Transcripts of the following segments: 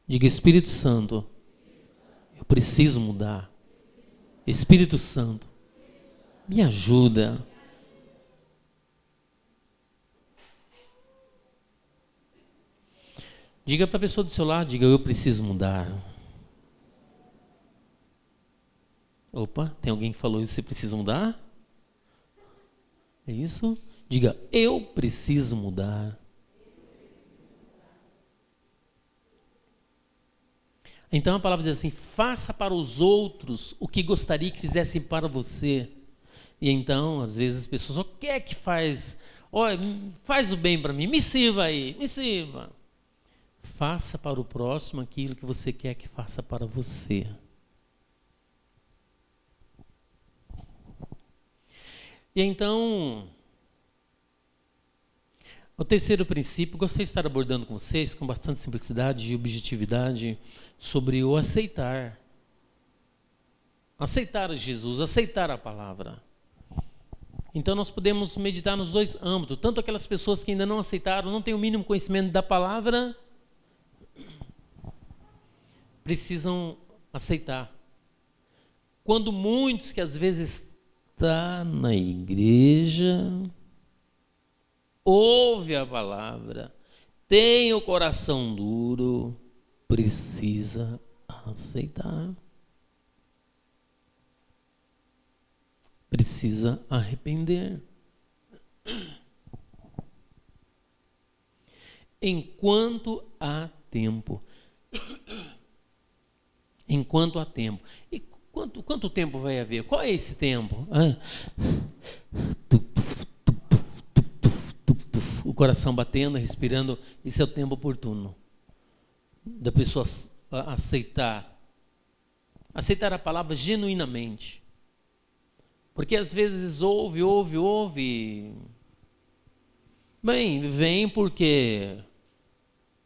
Diga: Espírito Santo, eu preciso mudar. Espírito Santo, me ajuda. Diga para a pessoa do seu lado, diga: eu preciso mudar. Opa, tem alguém que falou isso, você precisa mudar? É isso? Diga: eu preciso mudar. Então a palavra diz assim: faça para os outros o que gostaria que fizessem para você. E então, às vezes, as pessoas, o que é que faz? Olha, faz o bem para mim, me sirva aí, me sirva. Faça para o próximo aquilo que você quer que faça para você. E então, o terceiro princípio, gostaria de estar abordando com vocês, com bastante simplicidade e objetividade, sobre o aceitar. Aceitar Jesus, aceitar a palavra. Então nós podemos meditar nos dois âmbitos, tanto aquelas pessoas que ainda não aceitaram, não têm o mínimo conhecimento da palavra, precisam aceitar. Quando muitos que às vezes estão na igreja, ouve a palavra, tem o coração duro, precisa aceitar. Precisa arrepender. Enquanto há tempo. Enquanto há tempo. E quanto tempo vai haver? Qual é esse tempo? O coração batendo, respirando. Esse é o tempo oportuno da pessoa aceitar a palavra genuinamente. Porque às vezes ouve. Bem, vem porque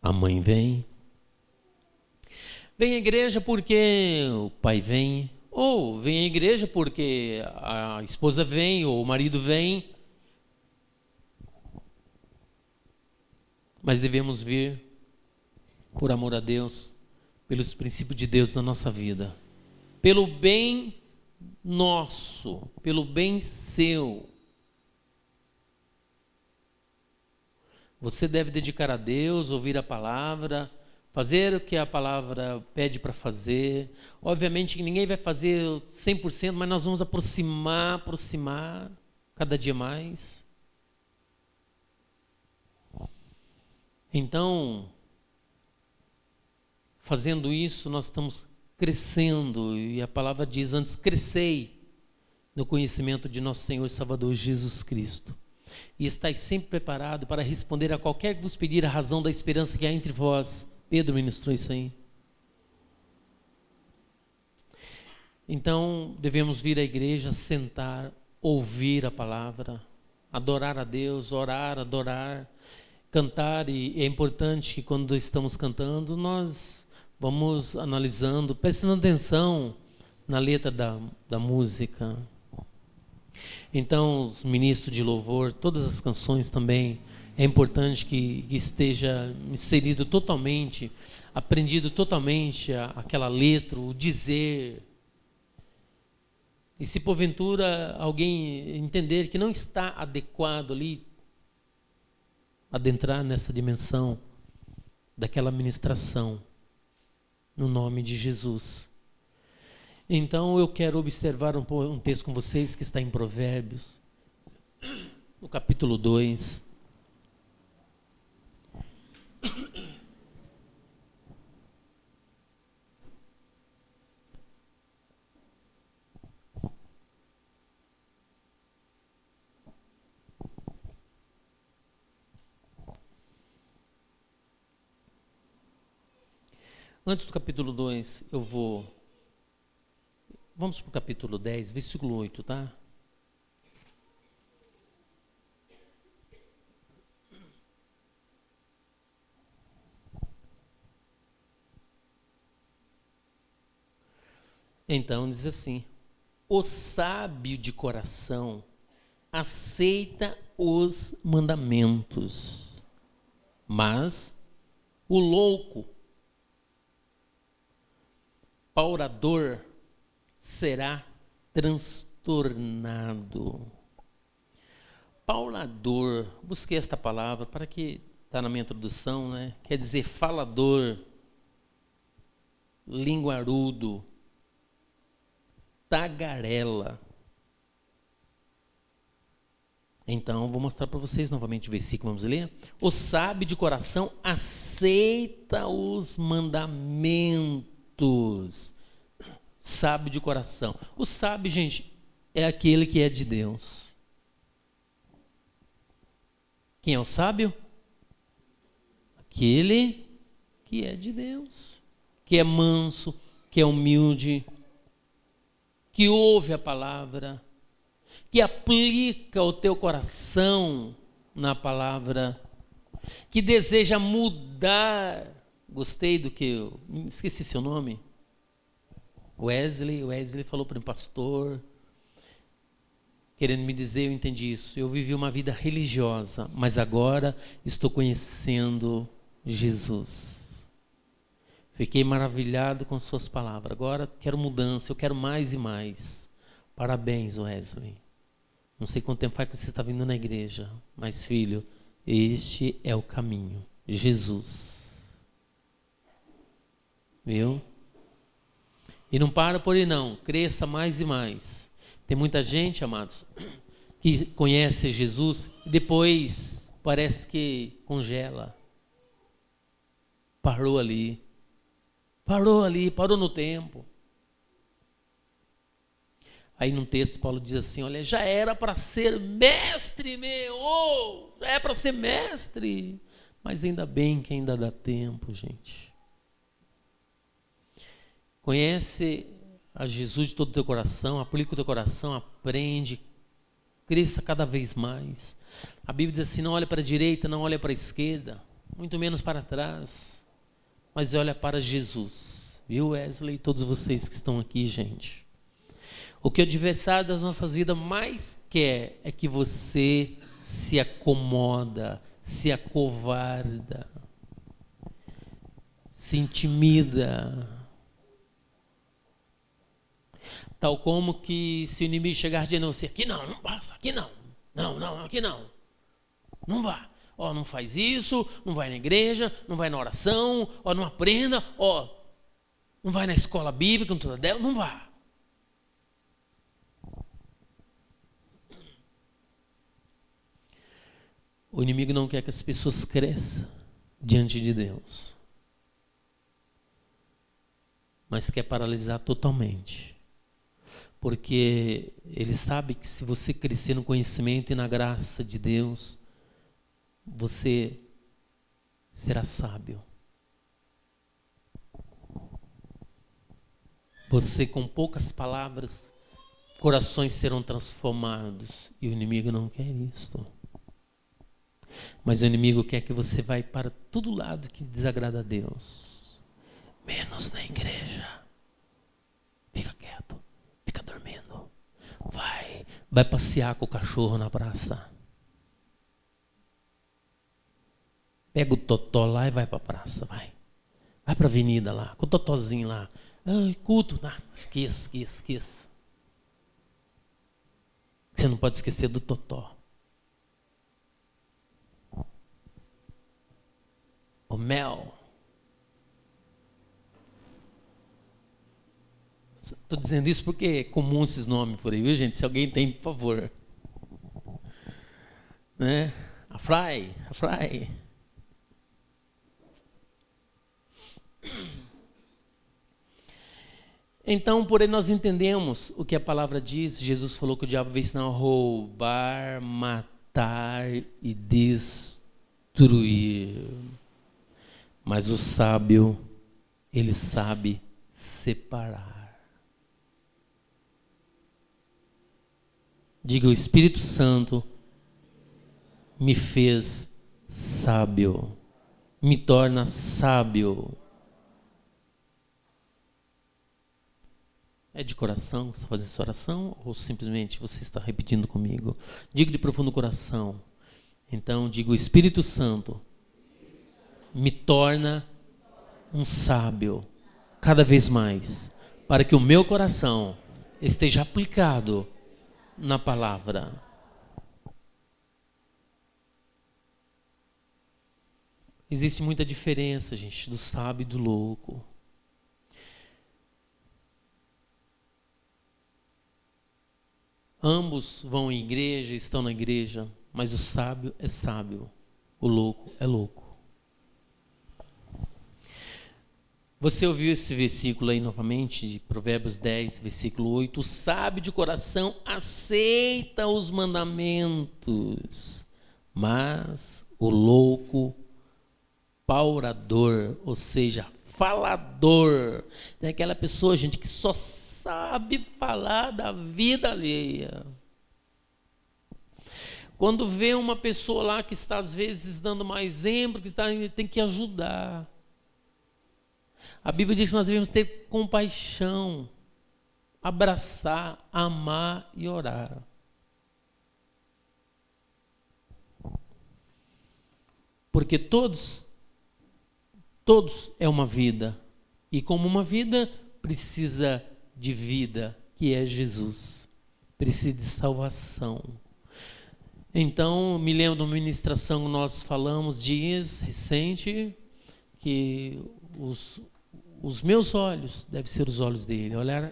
a mãe vem. Vem à igreja porque o pai vem. Ou vem à igreja porque a esposa vem ou o marido vem. Mas devemos vir por amor a Deus, pelos princípios de Deus na nossa vida. Pelo bem nosso, pelo bem seu. Você deve dedicar a Deus, ouvir a palavra, fazer o que a palavra pede para fazer. Obviamente que ninguém vai fazer 100%, mas nós vamos aproximar cada dia mais. Então, fazendo isso, nós estamos crescendo, e a palavra diz: antes crescei no conhecimento de nosso Senhor e Salvador Jesus Cristo, e estáis sempre preparado para responder a qualquer que vos pedir a razão da esperança que há entre vós. Pedro ministrou isso aí. Então devemos vir à igreja, sentar, ouvir a palavra, adorar a Deus, orar, adorar, cantar, e é importante que quando estamos cantando nós vamos analisando, prestando atenção na letra da música. Então, os ministros de louvor, todas as canções também, é importante que esteja inserido totalmente, aprendido totalmente aquela letra, o dizer. E se porventura alguém entender que não está adequado ali, adentrar nessa dimensão daquela ministração, no nome de Jesus. Então eu quero observar um texto com vocês que está em Provérbios, no capítulo 2. Antes do capítulo 2, vamos para o capítulo 10, versículo 8, tá? Então diz assim: o sábio de coração aceita os mandamentos, mas o louco paurador será transtornado. Paulador, busquei esta palavra para que está na minha introdução, né? Quer dizer falador, linguarudo, tagarela. Então, vou mostrar para vocês novamente o versículo, vamos ler? O sábio de coração aceita os mandamentos. Sábio de coração. O sábio, gente, é aquele que é de Deus. Quem é o sábio? Aquele que é de Deus. Que é manso, que é humilde, que ouve a palavra, que aplica o teu coração na palavra, que deseja mudar. Gostei do que eu esqueci seu nome. Wesley falou para o pastor, querendo me dizer, eu entendi isso. Eu vivi uma vida religiosa, mas agora estou conhecendo Jesus. Fiquei maravilhado com suas palavras. Agora quero mudança, eu quero mais e mais. Parabéns, Wesley. Não sei quanto tempo faz que você está vindo na igreja, mas filho, este é o caminho, Jesus. Viu? E não para por aí não, cresça mais e mais. Tem muita gente, amados, que conhece Jesus e depois parece que congela. Parou ali, parou no tempo. Aí num texto Paulo diz assim, olha, já era para ser mestre meu, já é para ser mestre, mas ainda bem que ainda dá tempo, gente. Conhece a Jesus de todo o teu coração, aplica o teu coração, aprende, cresça cada vez mais. A Bíblia diz assim, não olha para a direita, não olha para a esquerda, muito menos para trás, mas olha para Jesus. Viu, Wesley, e todos vocês que estão aqui, gente. O que o adversário das nossas vidas mais quer é que você se acomoda, se acovarda, se intimida. Tal como que se o inimigo chegar de você, aqui não passa, aqui não, aqui não vá, ó, não faz isso, não vai na igreja, não vai na oração, ó, não aprenda, ó, não vai na escola bíblica, não vá. O inimigo não quer que as pessoas cresçam diante de Deus, mas quer paralisar totalmente. Porque ele sabe que se você crescer no conhecimento e na graça de Deus, você será sábio. Você, com poucas palavras, corações serão transformados. E o inimigo não quer isso. Mas o inimigo quer que você vá para todo lado que desagrada a Deus. Menos na igreja. Fica quieto. Fica dormindo. Vai passear com o cachorro na praça. Pega o totó lá e vai para a praça, vai. Vai para a avenida lá, com o totozinho lá. Ai, culto. Esqueça. Você não pode esquecer do totó. O mel. Estou dizendo isso porque é comum esses nomes por aí, viu, gente? Se alguém tem, por favor. Né? A fry. Então, por aí nós entendemos o que a palavra diz. Jesus falou que o diabo veio ensinar a roubar, matar e destruir. Mas o sábio, ele sabe separar. Diga, o Espírito Santo me fez sábio, me torna sábio. É de coração você fazer essa oração ou simplesmente você está repetindo comigo? Diga de profundo coração. Então, diga, o Espírito Santo me torna um sábio, cada vez mais, para que o meu coração esteja aplicado na palavra. Existe muita diferença, gente, do sábio e do louco. Ambos vão à igreja, estão na igreja, mas o sábio é sábio, o louco é louco. Você ouviu esse versículo aí novamente, de Provérbios 10, versículo 8. O sábio de coração aceita os mandamentos, mas o louco, paurador, ou seja, falador, é aquela pessoa, gente, que só sabe falar da vida alheia. Quando vê uma pessoa lá que está às vezes dando mais exemplo, tem que ajudar. A Bíblia diz que nós devemos ter compaixão, abraçar, amar e orar. Porque todos é uma vida. E como uma vida, precisa de vida, que é Jesus. Precisa de salvação. Então, me lembro de uma ministração que nós falamos dias recente, que os meus olhos devem ser os olhos dele, olhar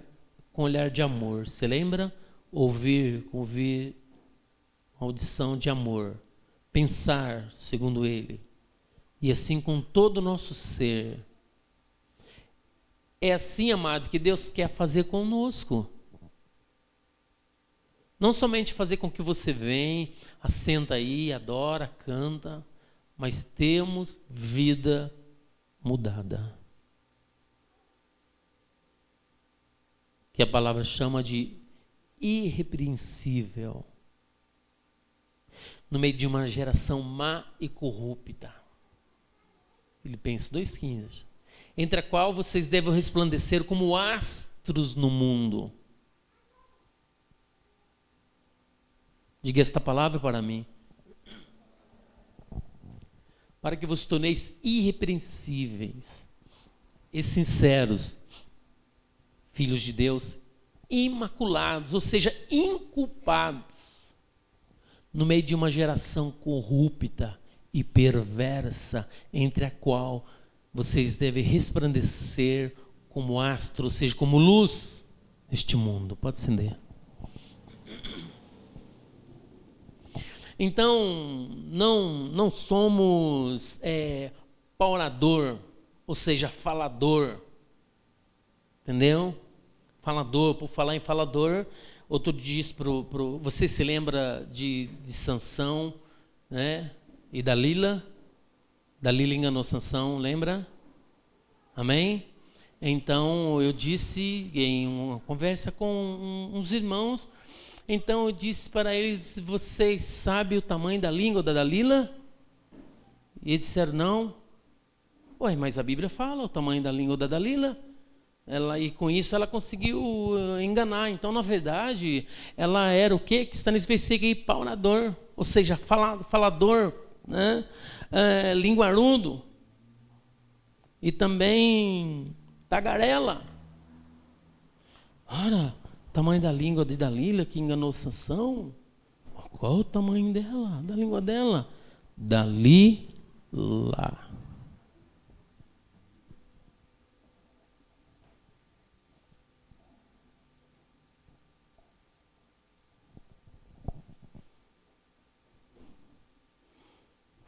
com olhar de amor. Você lembra? Ouvir audição de amor. Pensar segundo ele. E assim com todo o nosso ser. É assim, amado, que Deus quer fazer conosco. Não somente fazer com que você venha, assenta aí, adora, canta, mas temos vida mudada. Que a palavra chama de irrepreensível. No meio de uma geração má e corrupta. Filipenses 2,15. Entre a qual vocês devem resplandecer como astros no mundo. Diga esta palavra para mim. Para que vos torneis irrepreensíveis e sinceros, filhos de Deus, imaculados, ou seja, inculpados, no meio de uma geração corrupta e perversa, entre a qual vocês devem resplandecer como astro, ou seja, como luz neste mundo. Pode acender. Então, não somos paurador, ou seja, falador. Entendeu? Falador, por falar em falador, outro diz você se lembra de Sansão, né? E Dalila? Dalila enganou Sansão, lembra? Amém? Então, eu disse em uma conversa com uns irmãos, então eu disse para eles, vocês sabem o tamanho da língua da Dalila? E eles disseram, não. Ué, mas a Bíblia fala o tamanho da língua da Dalila. E com isso ela conseguiu enganar. Então, na verdade, ela era o quê? Que está nesse versículo aí, paurador. Ou seja, falador, né? Linguarudo. E também tagarela. Ora, o tamanho da língua de Dalila que enganou Sansão? Qual o tamanho dela, da língua dela? Dalila.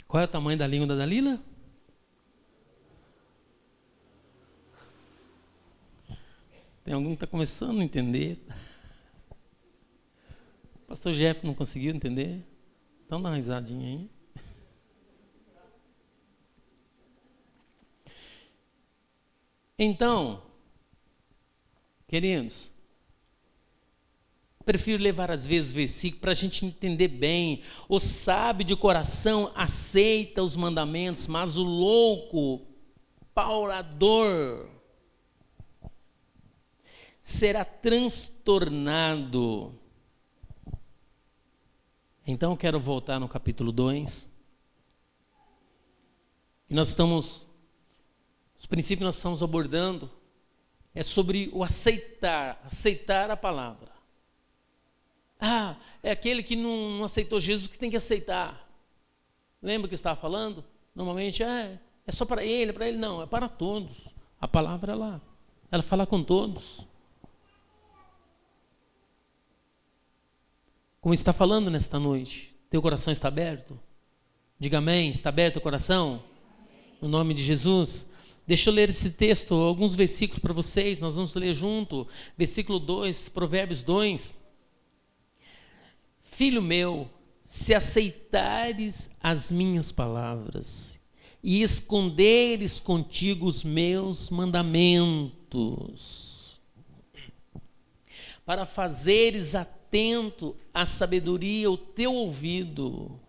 Qual é o tamanho da língua da Dalila? Tem algum que está começando a entender. O pastor Jeff não conseguiu entender? Então dá uma risadinha aí. Então, queridos, prefiro levar às vezes o versículo para a gente entender bem. O sábio de coração aceita os mandamentos, mas o louco, paurador, será transtornado. Então eu quero voltar no capítulo 2. E os princípios que nós estamos abordando É sobre o aceitar a palavra. Ah, é aquele que não aceitou Jesus que tem que aceitar. Lembra que eu estava falando? Normalmente é só para ele não, é para todos. A palavra ela fala com todos. Como está falando nesta noite? Teu coração está aberto? Diga amém, está aberto o coração? No nome de Jesus. Deixa eu ler esse texto, alguns versículos para vocês, nós vamos ler junto. Versículo 2, Provérbios 2. Filho meu, se aceitares as minhas palavras e esconderes contigo os meus mandamentos, para fazeres atento à sabedoria o teu ouvido,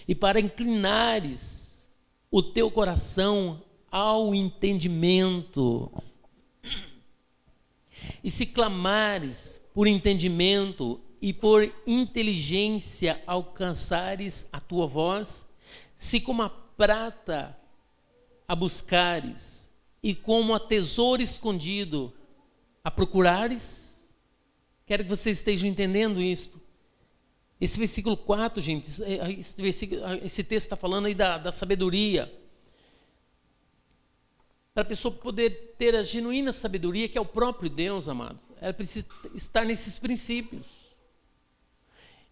e para inclinares o teu coração ao entendimento, e se clamares por entendimento e por inteligência alcançares a tua voz, se como a prata a buscares e como a tesouro escondido a procurares. Quero que vocês estejam entendendo isto. Esse versículo 4, gente, esse texto está falando aí da sabedoria. Para a pessoa poder ter a genuína sabedoria, que é o próprio Deus, amado, ela precisa estar nesses princípios.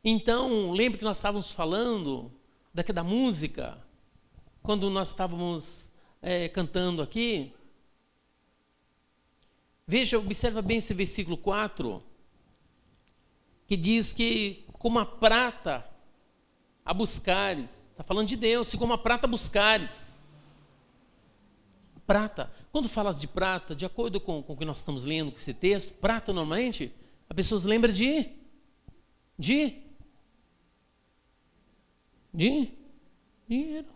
Então, lembra que nós estávamos falando da música, quando nós estávamos cantando aqui? Veja, observa bem esse versículo 4, que diz que como a prata a buscares, está falando de Deus, se como a prata buscares. Prata, quando falas de prata, de acordo com o que nós estamos lendo com esse texto, prata normalmente, as pessoas lembram de dinheiro.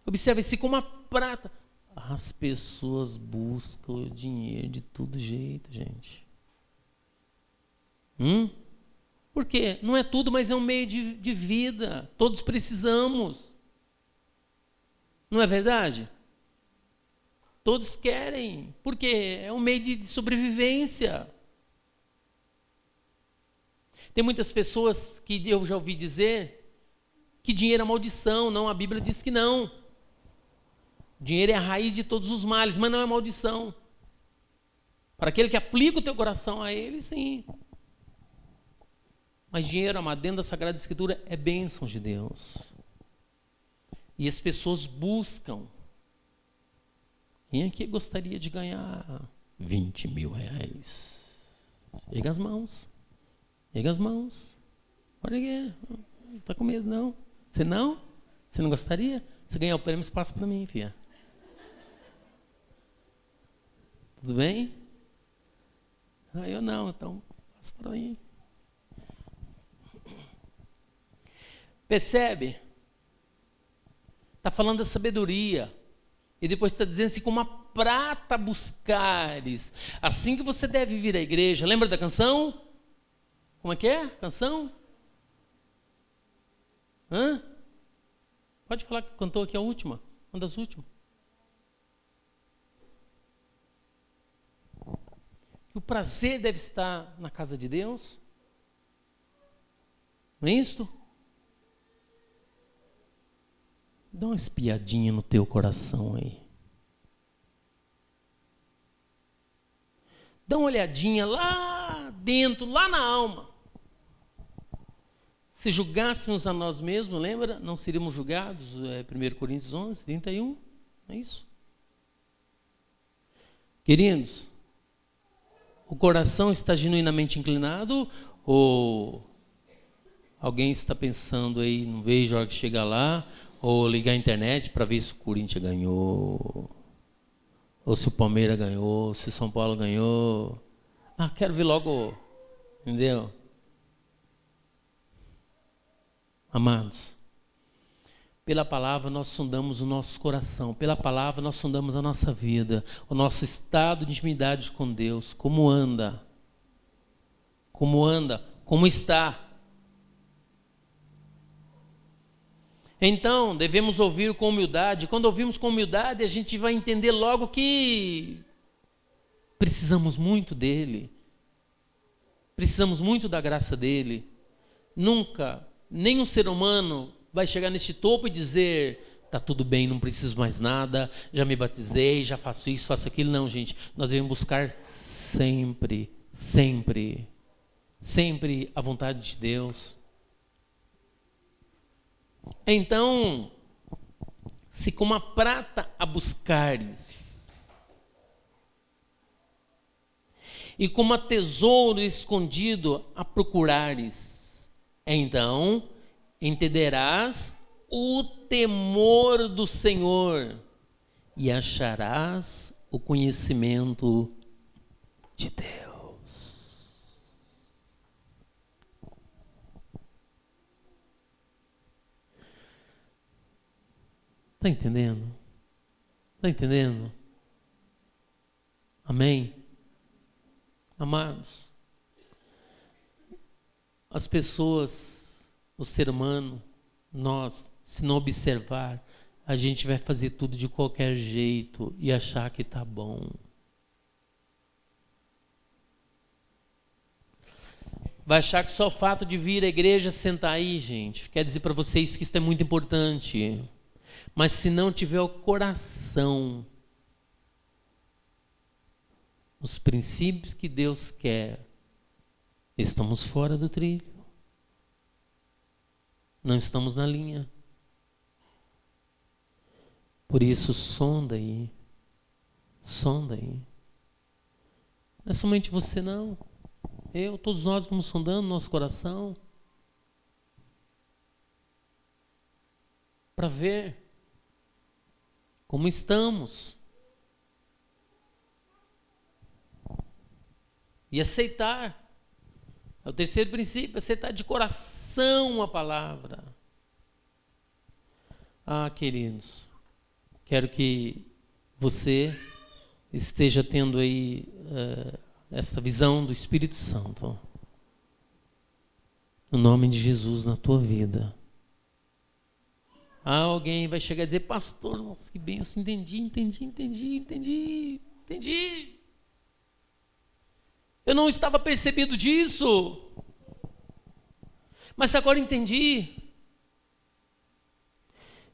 Observe, se como a prata, as pessoas buscam o dinheiro de todo jeito, gente. Por quê? Não é tudo, mas é um meio de vida. Todos precisamos. Não é verdade? Todos querem. Por quê? É um meio de sobrevivência. Tem muitas pessoas que eu já ouvi dizer que dinheiro é maldição. Não, a Bíblia diz que não. Dinheiro é a raiz de todos os males, mas não é maldição. Para aquele que aplica o teu coração a ele, sim. Mas dinheiro, amado, dentro da Sagrada Escritura, é bênção de Deus. E as pessoas buscam. Quem aqui gostaria de ganhar 20 mil reais? Erga as mãos. Erga as mãos. Olha aqui. Não está com medo, não. Você não? Você não gostaria? Se ganhar o prêmio, você passa para mim, filha. Tudo bem? Eu não, então passa para mim. Percebe? Está falando da sabedoria. E depois está dizendo assim, como a prata buscares. Assim que você deve vir à igreja. Lembra da canção? Como é que é a canção? Pode falar que cantou aqui a última. Uma das últimas. Que o prazer deve estar na casa de Deus. Não é isso? Dá uma espiadinha no teu coração aí. Dá uma olhadinha lá dentro, lá na alma. Se julgássemos a nós mesmos, lembra? Não seríamos julgados. 1 Coríntios 11, 31. É isso. Queridos, o coração está genuinamente inclinado ou alguém está pensando aí, não vejo a hora que chegar lá, ou ligar a internet para ver se o Corinthians ganhou, ou se o Palmeiras ganhou, se o São Paulo ganhou. Quero ver logo, entendeu? Amados, pela palavra nós sondamos o nosso coração, pela palavra nós sondamos a nossa vida, o nosso estado de intimidade com Deus, como anda, como está. Então, devemos ouvir com humildade. Quando ouvimos com humildade, a gente vai entender logo que Precisamos muito dele. Precisamos muito da graça dele. Nunca, nenhum ser humano vai chegar neste topo e dizer: está tudo bem, não preciso mais nada, já me batizei, já faço isso, faço aquilo. Não, gente, nós devemos buscar sempre, sempre, sempre a vontade de Deus. Então, se como a prata a buscares, e como a tesouro escondido a procurares, então entenderás o temor do Senhor e acharás o conhecimento de Deus. Está entendendo? Está entendendo? Amém? Amados, as pessoas, o ser humano, nós, se não observar, a gente vai fazer tudo de qualquer jeito e achar que está bom. Vai achar que só o fato de vir à igreja, sentar aí, gente, quer dizer para vocês que isso é muito importante. Mas se não tiver o coração, os princípios que Deus quer, estamos fora do trilho. Não estamos na linha. Por isso, sonda aí. Sonda aí. Não é somente você, não. Eu, todos nós vamos sondando nosso coração para ver como estamos. E aceitar. É o terceiro princípio, aceitar de coração a palavra. Ah, queridos, quero que você esteja tendo aí essa visão do Espírito Santo. No nome de Jesus na tua vida. Ah, alguém vai chegar e dizer: pastor, nossa, que bênção, entendi. Eu não estava percebido disso, mas agora entendi.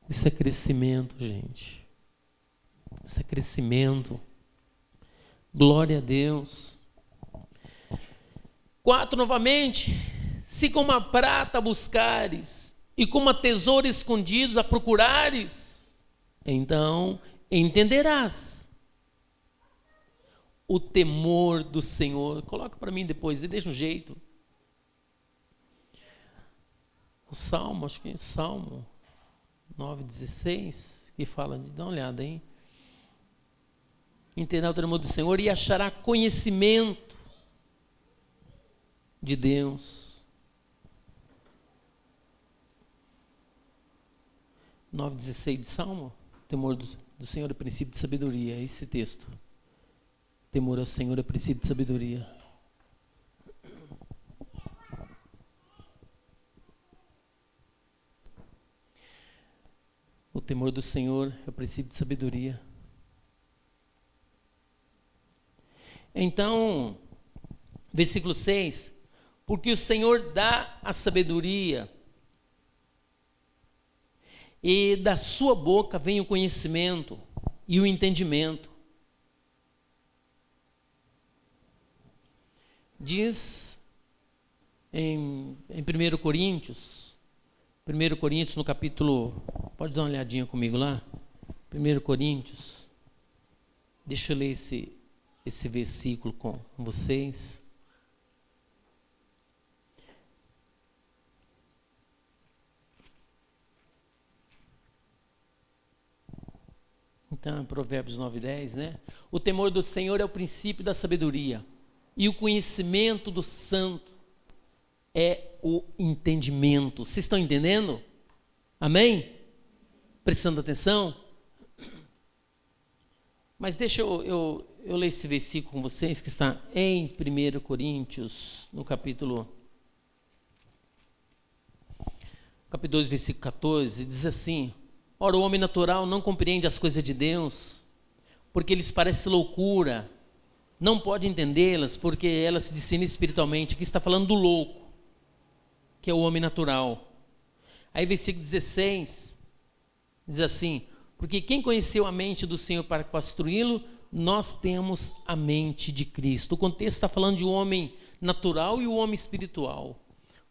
Isso é crescimento, gente. Isso é crescimento. Glória a Deus. 4, novamente. Se como a prata buscares, e como a tesouro escondidos a procurares, então entenderás o temor do Senhor. Coloca para mim depois, deixa um jeito. O Salmo, acho que é Salmo 9,16, que fala, dá uma olhada, hein? Entenderá o temor do Senhor e achará conhecimento de Deus. 9,16 de Salmo, temor do Senhor é princípio de sabedoria, é esse texto. Temor ao Senhor é princípio de sabedoria. O temor do Senhor é o princípio de sabedoria. Então, versículo 6. Porque o Senhor dá a sabedoria, e da sua boca vem o conhecimento e o entendimento. Diz em 1 Coríntios no capítulo, pode dar uma olhadinha comigo lá, 1 Coríntios, deixa eu ler esse versículo com vocês. Então, Provérbios 9:10, né? O temor do Senhor é o princípio da sabedoria, e o conhecimento do santo é o entendimento. Vocês estão entendendo? Amém? Prestando atenção? Mas deixa eu ler esse versículo com vocês, que está em 1 Coríntios, no capítulo 2, versículo 14, diz assim: ora, o homem natural não compreende as coisas de Deus, porque lhes parece loucura, não pode entendê-las porque elas se discernem espiritualmente. Aqui está falando do louco, que é o homem natural. Aí versículo 16 diz assim: porque quem conheceu a mente do Senhor para instruí-lo, nós temos a mente de Cristo. O contexto está falando de um homem natural e o homem espiritual.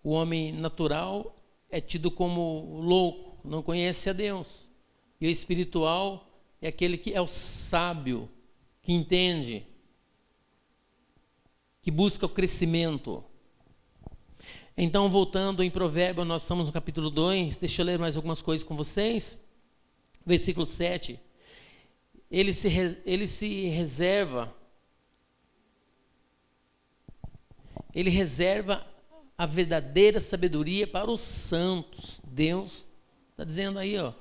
O homem natural é tido como louco, não conhece a Deus. E o espiritual é aquele que é o sábio, que entende, que busca o crescimento. Então, voltando em Provérbios, nós estamos no capítulo 2, deixa eu ler mais algumas coisas com vocês. Versículo 7. Ele se reserva a verdadeira sabedoria para os santos. Deus está dizendo aí, ó,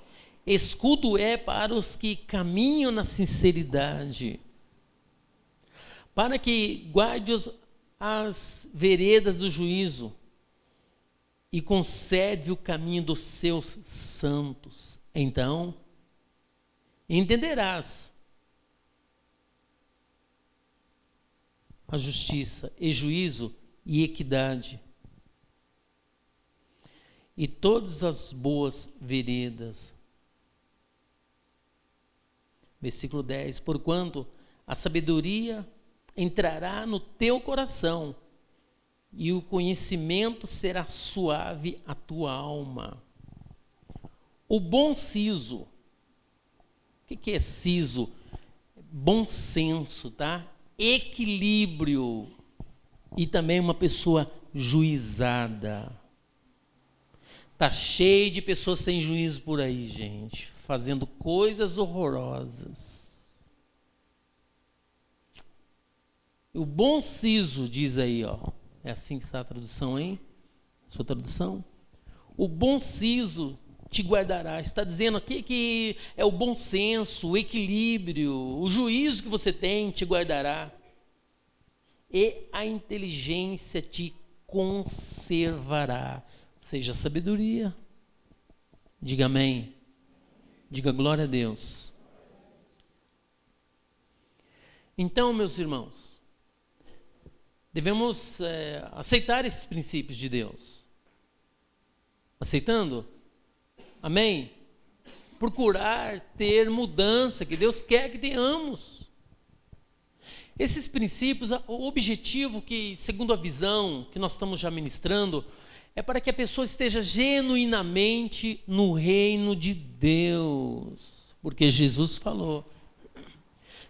escudo é para os que caminham na sinceridade, para que guarde as veredas do juízo e conserve o caminho dos seus santos. Então entenderás a justiça e juízo e equidade e todas as boas veredas. Versículo 10: porquanto a sabedoria entrará no teu coração e o conhecimento será suave à tua alma. O bom siso, o que é siso? Bom senso, tá? Equilíbrio e também uma pessoa juizada. Tá cheio de pessoas sem juízo por aí, gente, fazendo coisas horrorosas. O bom siso diz aí, ó, é assim que está a tradução, hein? Sua tradução? O bom siso te guardará. Está dizendo aqui que é o bom senso, o equilíbrio, o juízo que você tem te guardará. E a inteligência te conservará. Ou seja, a sabedoria. Diga amém. Diga glória a Deus. Então, meus irmãos, devemos aceitar esses princípios de Deus. Aceitando? Amém? Procurar ter mudança, que Deus quer que tenhamos. Esses princípios, o objetivo que, segundo a visão que nós estamos já ministrando, é para que a pessoa esteja genuinamente no reino de Deus. Porque Jesus falou: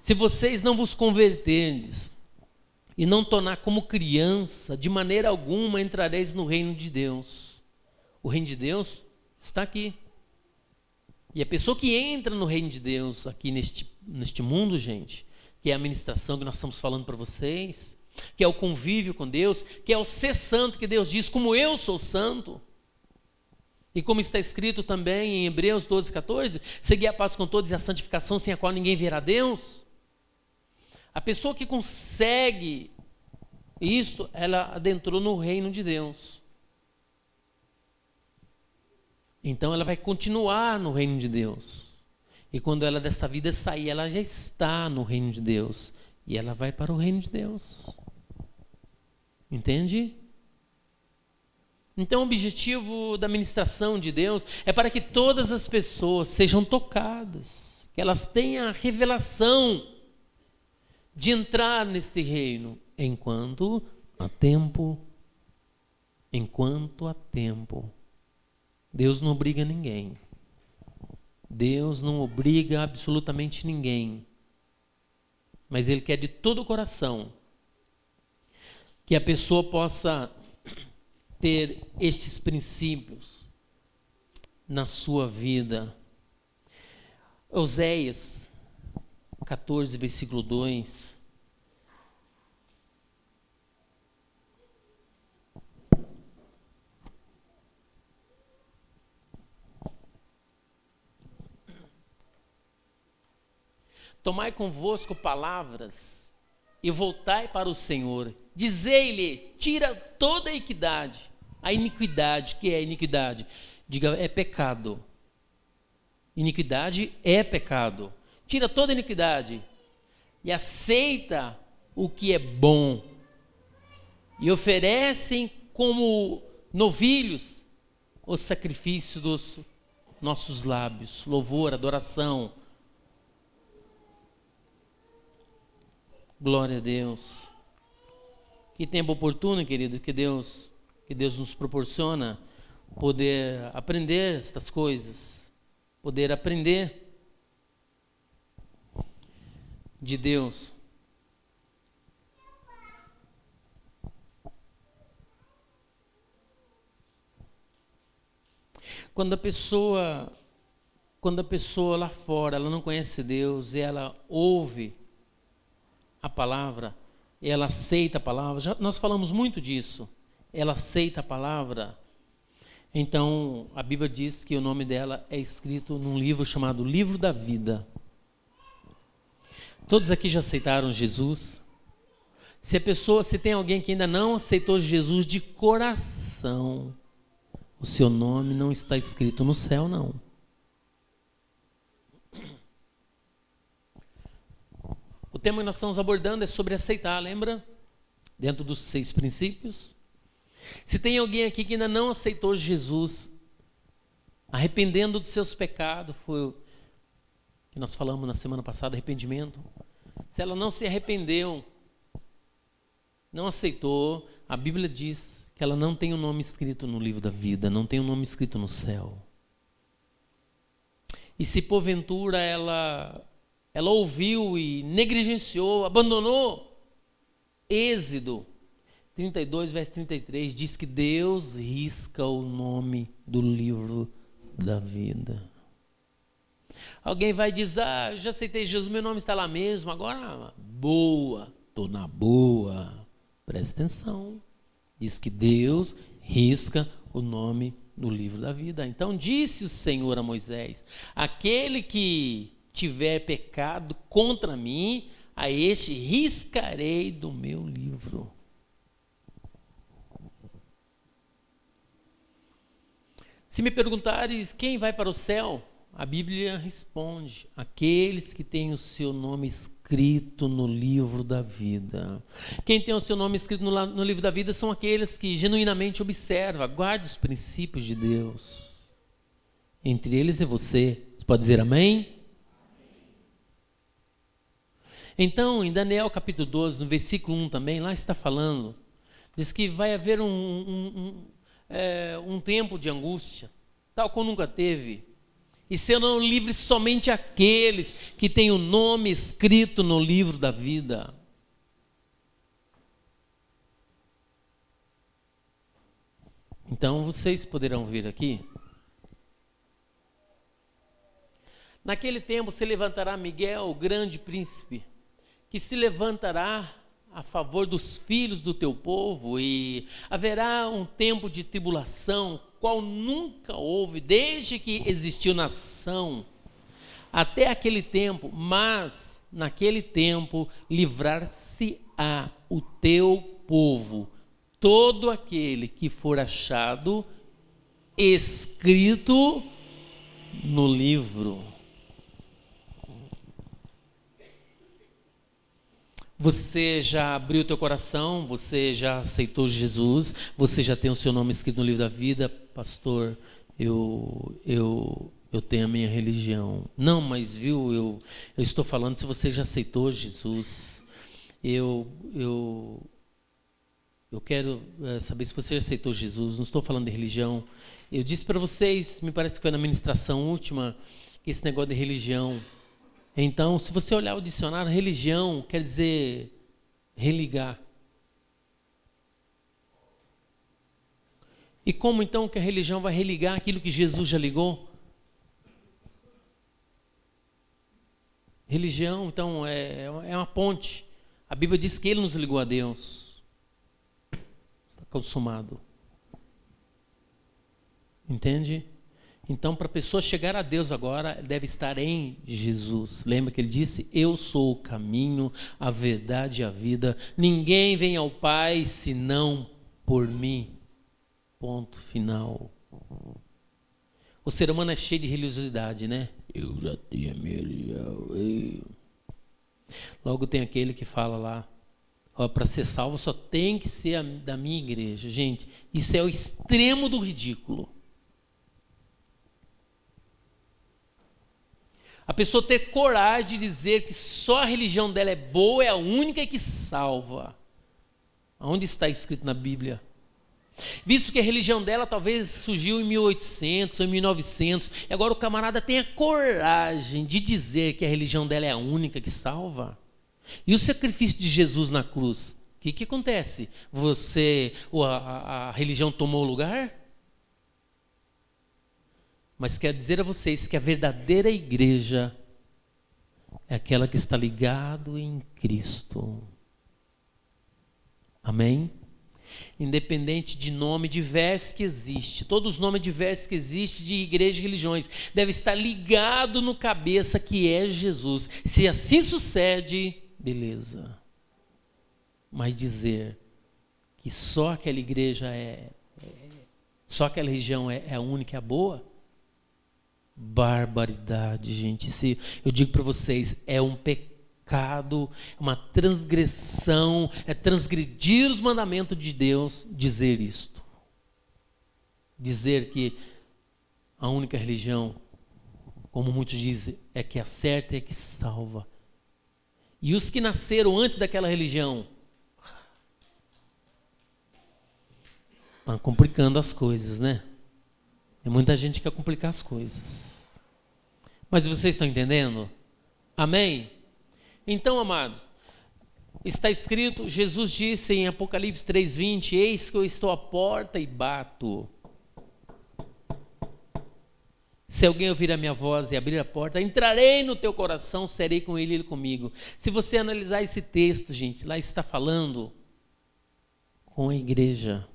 se vocês não vos converterdes e não tornar como criança, de maneira alguma entrareis no reino de Deus. O reino de Deus está aqui. E a pessoa que entra no reino de Deus aqui neste mundo, gente, que é a ministração que nós estamos falando para vocês, que é o convívio com Deus, que é o ser santo, que Deus diz, como eu sou santo. E como está escrito também em Hebreus 12, 14, seguir a paz com todos e a santificação, sem a qual ninguém verá Deus. A pessoa que consegue isso, ela adentrou no reino de Deus. Então ela vai continuar no reino de Deus. E quando ela desta vida sair, ela já está no reino de Deus. E ela vai para o reino de Deus. Entende? Então o objetivo da ministração de Deus é para que todas as pessoas sejam tocadas, que elas tenham a revelação de entrar nesse reino enquanto há tempo. Enquanto há tempo. Deus não obriga ninguém. Deus não obriga absolutamente ninguém. Mas Ele quer de todo o coração que a pessoa possa ter estes princípios na sua vida. Oséias 14, versículo 2. Tomai convosco palavras e voltai para o Senhor. Dizei-lhe, tira toda a iniquidade. A iniquidade, que é a iniquidade? Diga, é pecado. Iniquidade é pecado. Tira toda a iniquidade e aceita o que é bom e oferecem como novilhos o sacrifício dos nossos lábios, louvor, adoração. Glória a Deus. Que tempo oportuno, querido, que Deus nos proporciona poder aprender estas coisas, poder aprender de Deus. Quando a pessoa lá fora, ela não conhece Deus, e ela ouve a palavra, ela aceita a palavra, nós falamos muito disso, ela aceita a palavra, então a Bíblia diz que o nome dela é escrito num livro chamado Livro da Vida. Todos aqui já aceitaram Jesus? Se tem alguém que ainda não aceitou Jesus de coração, o seu nome não está escrito no céu, não. O tema que nós estamos abordando é sobre aceitar, lembra? Dentro dos 6 princípios. Se tem alguém aqui que ainda não aceitou Jesus, arrependendo dos seus pecados, foi o que nós falamos na semana passada, arrependimento. Se ela não se arrependeu, não aceitou, a Bíblia diz que ela não tem o nome escrito no livro da vida, não tem o nome escrito no céu. E se porventura ela ouviu e negligenciou, abandonou, Êxodo 32, verso 33, diz que Deus risca o nome do livro da vida. Alguém vai dizer, já aceitei Jesus, meu nome está lá mesmo, agora boa, estou na boa. Presta atenção, diz que Deus risca o nome do livro da vida. Então disse o Senhor a Moisés, aquele que tiver pecado contra mim, a este riscarei do meu livro. Se me perguntares quem vai para o céu, a Bíblia responde, aqueles que têm o seu nome escrito no livro da vida. Quem tem o seu nome escrito no livro da vida são aqueles que genuinamente observam, guardam os princípios de Deus. Entre eles é você. Você pode dizer amém? Então, em Daniel capítulo 12, no versículo 1 também, lá está falando, diz que vai haver um tempo de angústia, tal como nunca teve, e serão livres somente aqueles que têm o nome escrito no livro da vida. Então, vocês poderão vir aqui. Naquele tempo se levantará Miguel, o grande príncipe, que se levantará a favor dos filhos do teu povo, e haverá um tempo de tribulação, qual nunca houve, desde que existiu nação, até aquele tempo, mas naquele tempo livrar-se-á o teu povo, todo aquele que for achado escrito no livro. Você já abriu o teu coração, você já aceitou Jesus, você já tem o seu nome escrito no livro da vida. Pastor, eu tenho a minha religião. Não, mas viu, eu estou falando se você já aceitou Jesus. Eu quero saber se você já aceitou Jesus, não estou falando de religião. Eu disse para vocês, me parece que foi na ministração última, que esse negócio de religião. Então, se você olhar o dicionário, religião quer dizer religar. E como então que a religião vai religar aquilo que Jesus já ligou? Religião, então, é uma ponte. A Bíblia diz que Ele nos ligou a Deus. Está consumado. Entende? Então, para a pessoa chegar a Deus agora, deve estar em Jesus. Lembra que Ele disse, eu sou o caminho, a verdade e a vida. Ninguém vem ao Pai senão por mim. Ponto final. O ser humano é cheio de religiosidade, né? Eu já tinha minha religião. Logo tem aquele que fala lá, Para ser salvo só tem que ser da minha igreja. Gente, isso é o extremo do ridículo. A pessoa ter coragem de dizer que só a religião dela é boa, é a única que salva. Aonde está escrito na Bíblia? Visto que a religião dela talvez surgiu em 1800 ou em 1900, e agora o camarada tem a coragem de dizer que a religião dela é a única que salva. E o sacrifício de Jesus na cruz? O que acontece? A religião tomou o lugar? Mas quero dizer a vocês que a verdadeira igreja é aquela que está ligada em Cristo. Amém? Independente de nome diverso que existe, todos os nomes diversos que existem de igrejas e religiões, deve estar ligado no cabeça que é Jesus. Se assim sucede, beleza. Mas dizer que só aquela igreja só aquela religião é a única, é a boa, barbaridade, gente. Eu digo para vocês, é um pecado, uma transgressão, é transgredir os mandamentos de Deus dizer isto. Dizer que a única religião, como muitos dizem, é que acerta e é que salva. E os que nasceram antes daquela religião estão complicando as coisas, né? Tem muita gente que quer complicar as coisas. Mas vocês estão entendendo? Amém? Então, amados, está escrito, Jesus disse em Apocalipse 3:20, eis que eu estou à porta e bato. Se alguém ouvir a minha voz e abrir a porta, entrarei no teu coração, serei com ele e ele comigo. Se você analisar esse texto, gente, lá está falando com a igreja.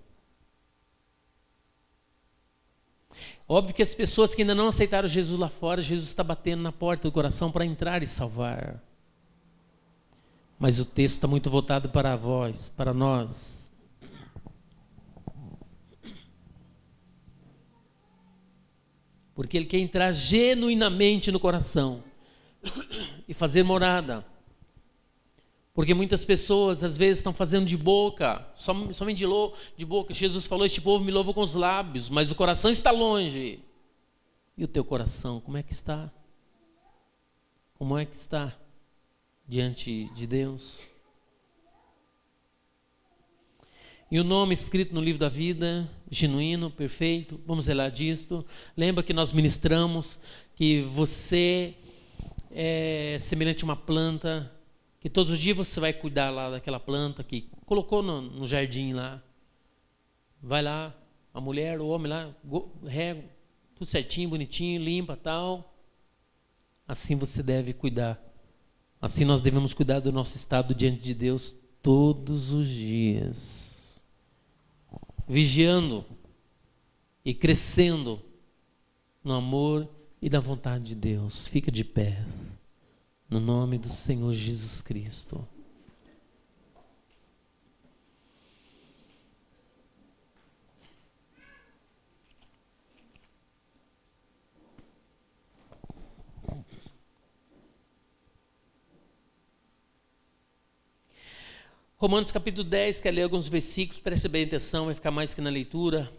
Óbvio que as pessoas que ainda não aceitaram Jesus lá fora, Jesus está batendo na porta do coração para entrar e salvar. Mas o texto está muito voltado para vós, para nós. Porque Ele quer entrar genuinamente no coração e fazer morada. Porque muitas pessoas às vezes estão fazendo de boca, somente de boca. Jesus falou, este povo me louva com os lábios, mas o coração está longe. E o teu coração, como é que está? Como é que está diante de Deus? E o nome escrito no livro da vida, genuíno, perfeito, vamos zelar disto. Lembra que nós ministramos que você é semelhante a uma planta, que todos os dias você vai cuidar lá daquela planta que colocou no jardim lá. Vai lá, a mulher, o homem lá, rega, tudo certinho, bonitinho, limpa, tal. Assim você deve cuidar. Assim nós devemos cuidar do nosso estado diante de Deus todos os dias. Vigiando e crescendo no amor e na vontade de Deus. Fica de pé. No nome do Senhor Jesus Cristo. Romanos capítulo 10, quer ler alguns versículos, preste bem atenção, vai ficar mais que na leitura.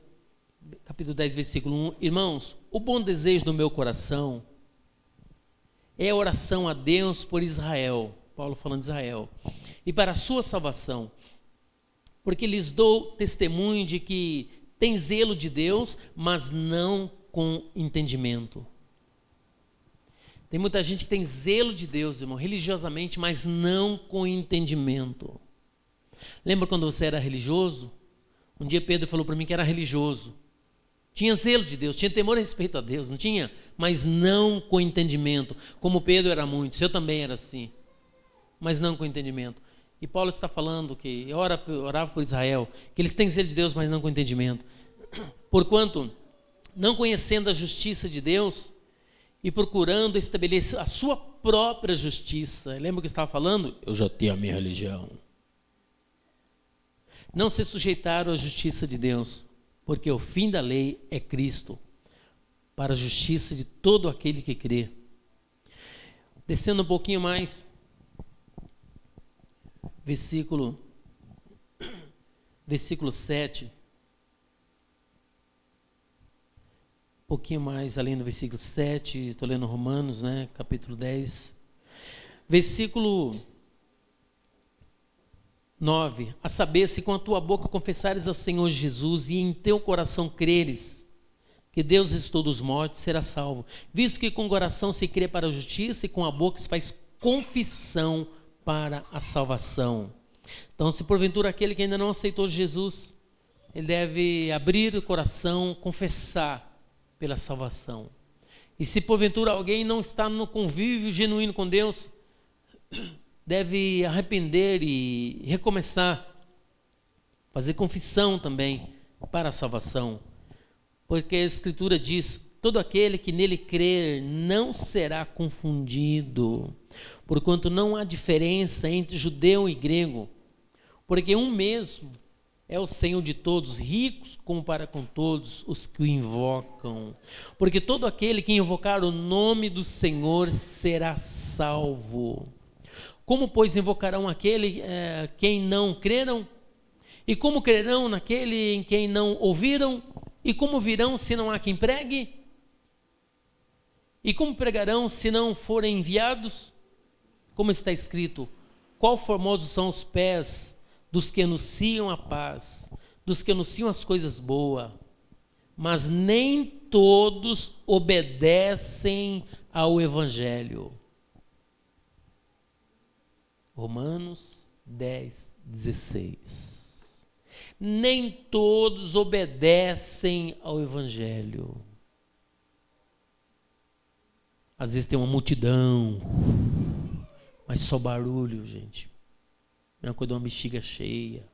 Capítulo 10, versículo 1. Irmãos, o bom desejo do meu coração é a oração a Deus por Israel, Paulo falando de Israel, e para a sua salvação, porque lhes dou testemunho de que tem zelo de Deus, mas não com entendimento. Tem muita gente que tem zelo de Deus, irmão, religiosamente, mas não com entendimento. Lembra quando você era religioso? Um dia Pedro falou para mim que era religioso. Tinha zelo de Deus, tinha temor a respeito a Deus, não tinha? Mas não com entendimento. Como Pedro era muito, eu também era assim. Mas não com entendimento. E Paulo está falando que orava por Israel, que eles têm zelo de Deus, mas não com entendimento. Porquanto, não conhecendo a justiça de Deus e procurando estabelecer a sua própria justiça. Lembra o que eu estava falando? Eu já tenho a minha religião. Não se sujeitaram à justiça de Deus, porque o fim da lei é Cristo, para a justiça de todo aquele que crê. Descendo um pouquinho mais, versículo versículo 7. Um pouquinho mais além do versículo 7, estou lendo Romanos, né, capítulo 10. Versículo 9. A saber, se com a tua boca confessares ao Senhor Jesus e em teu coração creres que Deus ressuscitou dos mortos, será salvo. Visto que com o coração se crê para a justiça e com a boca se faz confissão para a salvação. Então, se porventura aquele que ainda não aceitou Jesus, ele deve abrir o coração, confessar pela salvação. E se porventura alguém não está no convívio genuíno com Deus, deve arrepender e recomeçar, fazer confissão também para a salvação. Porque a Escritura diz: todo aquele que nele crer não será confundido, porquanto não há diferença entre judeu e grego, porque um mesmo é o Senhor de todos, ricos como para com todos os que o invocam. Porque todo aquele que invocar o nome do Senhor será salvo. Como, pois, invocarão aquele quem não creram? E como crerão naquele em quem não ouviram? E como virão se não há quem pregue? E como pregarão se não forem enviados? Como está escrito: quão formosos são os pés dos que anunciam a paz, dos que anunciam as coisas boas, mas nem todos obedecem ao Evangelho. Romanos 10, 16. Nem todos obedecem ao Evangelho. Às vezes tem uma multidão, mas só barulho, gente. É uma coisa de uma bexiga cheia.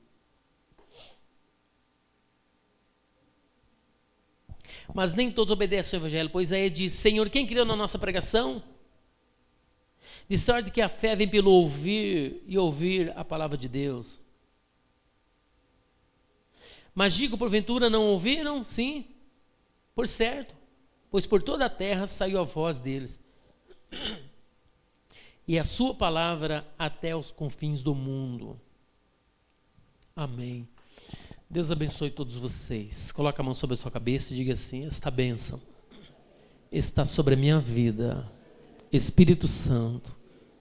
Mas nem todos obedecem ao Evangelho, pois aí diz: Senhor, quem criou na nossa pregação? De sorte que a fé vem pelo ouvir e ouvir a palavra de Deus. Mas digo, porventura não ouviram? Sim, por certo, pois por toda a terra saiu a voz deles, e a sua palavra até os confins do mundo. Amém. Deus abençoe todos vocês. Coloque a mão sobre a sua cabeça e diga assim: esta bênção está sobre a minha vida. Espírito Santo,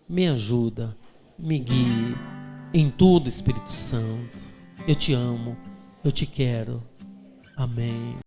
me ajuda, me guie em tudo, Espírito Santo. Eu te amo, eu te quero. Amém.